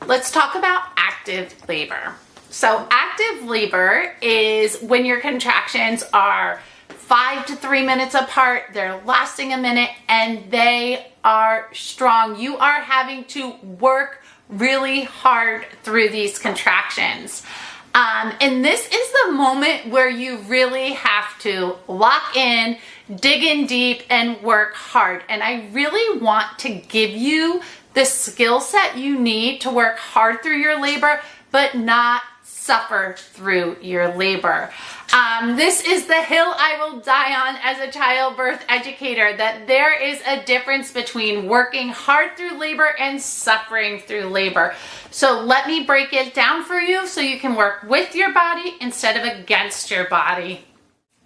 let's talk about active labor. So active labor is when your contractions are 5 to 3 minutes apart, they're lasting a minute, and they are strong. You are having to work really hard through these contractions. And this is the moment where you really have to lock in, dig in deep, and work hard. And I really want to give you the skill set you need to work hard through your labor, but not suffer through your labor. This is the hill I will die on as a childbirth educator, that there is a difference between working hard through labor and suffering through labor. So let me break it down for you so you can work with your body instead of against your body.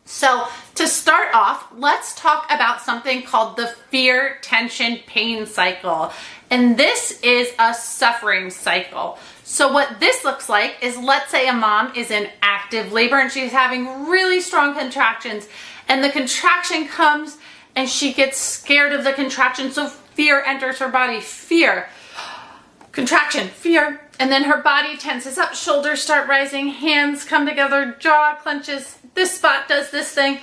So to start off, let's talk about something called the fear, tension, pain cycle. And this is a suffering cycle. So what this looks like is, let's say a mom is in active labor and she's having really strong contractions, and the contraction comes and she gets scared of the contraction. So fear enters her body, fear, contraction, fear, and then her body tenses up, shoulders start rising, hands come together, jaw clenches, this spot does this thing.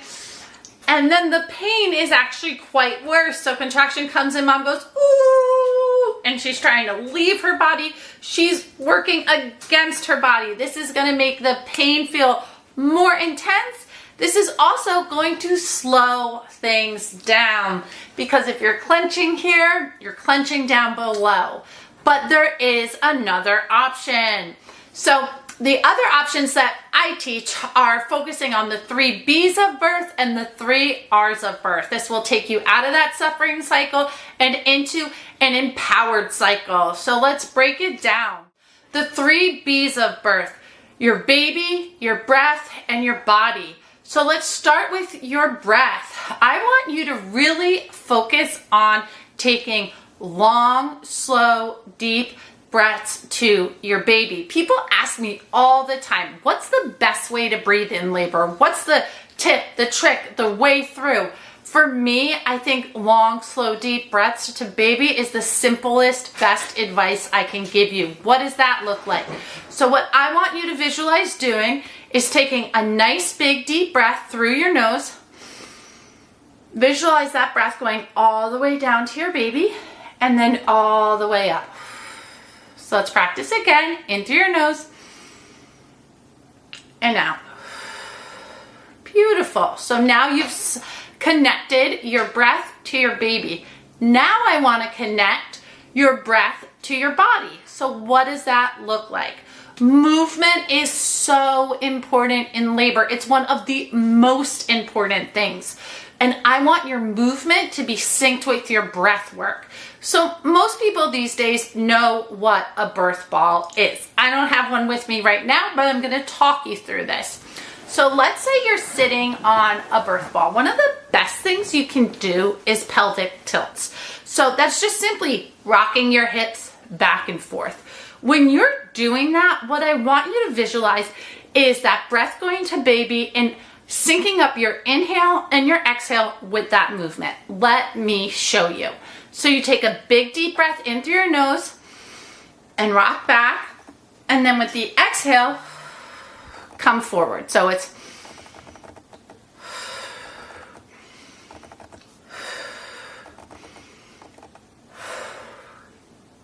And then the pain is actually quite worse. So contraction comes and mom goes, ooh, and she's trying to leave her body. She's working against her body. This is going to make the pain feel more intense. This is also going to slow things down, because if you're clenching here, you're clenching down below. But there is another option. So the other options that I teach are focusing on the 3 B's of birth and the 3 R's of birth. This will take you out of that suffering cycle and into an empowered cycle. So let's break it down. The 3 B's of birth: your baby, your breath, and your body. So let's start with your breath. I want you to really focus on taking long, slow, deep breaths to your baby. People ask me all the time, what's the best way to breathe in labor? What's the tip, the trick, the way through? For me, I think long, slow, deep breaths to baby is the simplest, best advice I can give you. What does that look like? So what I want you to visualize doing is taking a nice, big, deep breath through your nose. Visualize that breath going all the way down to your baby and then all the way up. So let's practice again. In through your nose and out. Beautiful. So now you've connected your breath to your baby. Now I want to connect your breath to your body. So what does that look like? Movement is so important in labor. It's one of the most important things. And I want your movement to be synced with your breath work. So most people these days know what a birth ball is. I don't have one with me right now, but I'm going to talk you through this. So let's say you're sitting on a birth ball. One of the best things you can do is pelvic tilts. So that's just simply rocking your hips back and forth. When you're doing that, what I want you to visualize is that breath going to baby and syncing up your inhale and your exhale with that movement. Let me show you. So you take a big deep breath in through your nose and rock back, and then with the exhale, come forward. So it's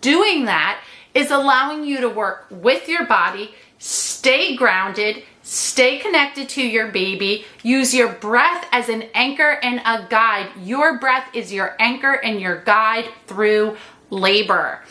doing that is allowing you to work with your body, stay grounded, stay connected to your baby, use your breath as an anchor and a guide. Your breath is your anchor and your guide through labor.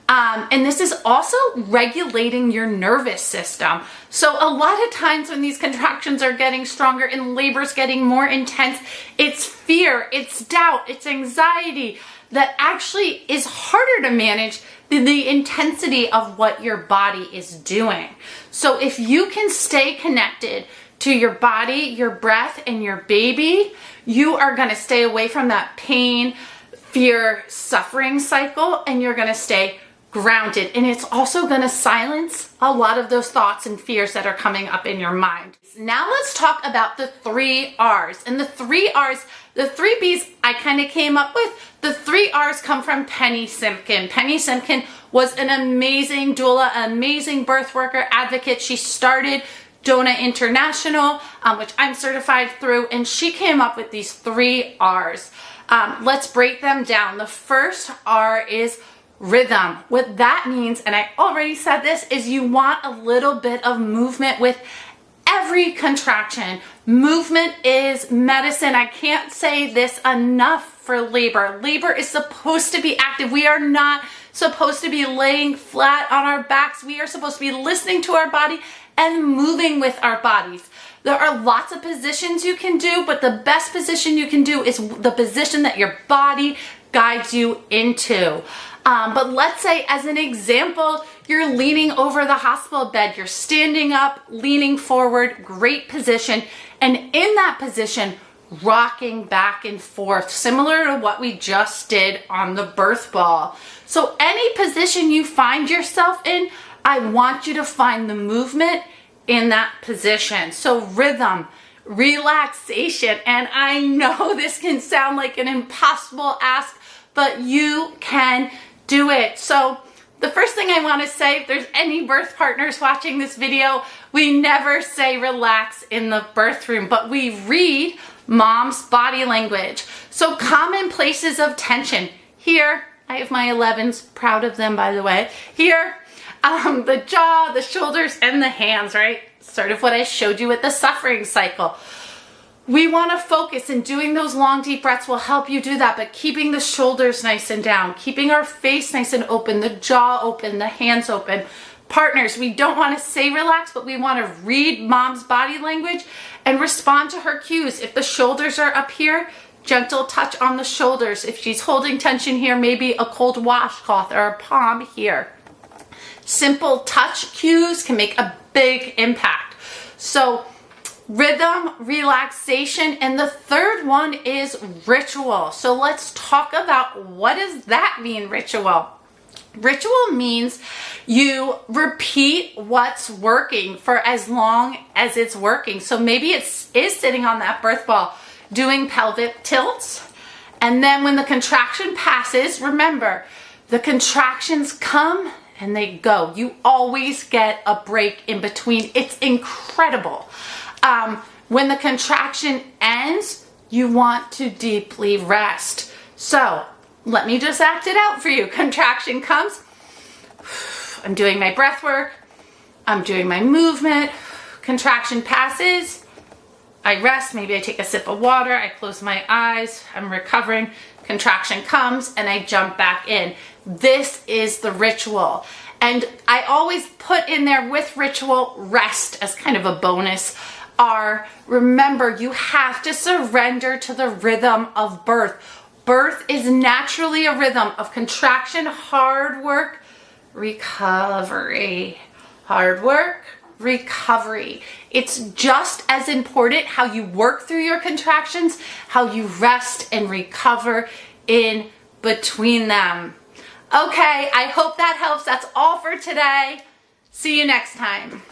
And this is also regulating your nervous system. So a lot of times when these contractions are getting stronger and labor's getting more intense, it's fear, it's doubt, it's anxiety that actually is harder to manage than the intensity of what your body is doing. So if you can stay connected to your body, your breath, and your baby, you are going to stay away from that pain, fear, suffering cycle, and you're going to stay grounded, and it's also going to silence a lot of those thoughts and fears that are coming up in your mind. Now let's talk about the 3 R's. And the 3 R's, the 3 B's I kind of came up with. The 3 R's come from Penny Simpkin. Penny Simpkin was an amazing doula, amazing birth worker advocate. She started DONA International, which I'm certified through, and she came up with these 3 R's. Let's break them down. The first R is rhythm. What that means, and I already said this, is you want a little bit of movement with every contraction. Movement is medicine. I can't say this enough for labor. Labor is supposed to be active. We are not supposed to be laying flat on our backs. We are supposed to be listening to our body and moving with our bodies. There are lots of positions you can do, but the best position you can do is the position that your body guides you into. But let's say, as an example, you're leaning over the hospital bed, you're standing up, leaning forward, great position, and in that position, rocking back and forth, similar to what we just did on the birth ball. So any position you find yourself in, I want you to find the movement in that position. So rhythm, relaxation, and I know this can sound like an impossible ask, but you can do it. So the first thing I want to say, if there's any birth partners watching this video, we never say relax in the birth room, but we read mom's body language. So common places of tension. Here, I have my 11s, proud of them, by the way. Here, the jaw, the shoulders, and the hands, right? Sort of what I showed you with the suffering cycle. We want to focus, and doing those long deep breaths will help you do that, but keeping the shoulders nice and down, keeping our face nice and open, the jaw open, the hands open. Partners, we don't want to say relax, but we want to read mom's body language and respond to her cues. If the shoulders are up here, gentle touch on the shoulders. If she's holding tension here, maybe a cold washcloth or a palm here. Simple touch cues can make a big impact. So rhythm, relaxation, and the third one is ritual. So let's talk about, what does that mean, ritual? Ritual means you repeat what's working for as long as it's working. So maybe it is sitting on that birth ball doing pelvic tilts, and then when the contraction passes, remember, the contractions come and they go. You always get a break in between. It's incredible. When the contraction ends, you want to deeply rest. So let me just act it out for you. Contraction comes. I'm doing my breath work. I'm doing my movement. Contraction passes. I rest. Maybe I take a sip of water. I close my eyes. I'm recovering. Contraction comes and I jump back in. This is the ritual. And I always put in there with ritual rest as kind of a bonus. Remember, you have to surrender to the rhythm of birth. Birth is naturally a rhythm of contraction, hard work, recovery. Hard work, recovery. It's just as important how you work through your contractions, how you rest and recover in between them. Okay, I hope that helps. That's all for today. See you next time.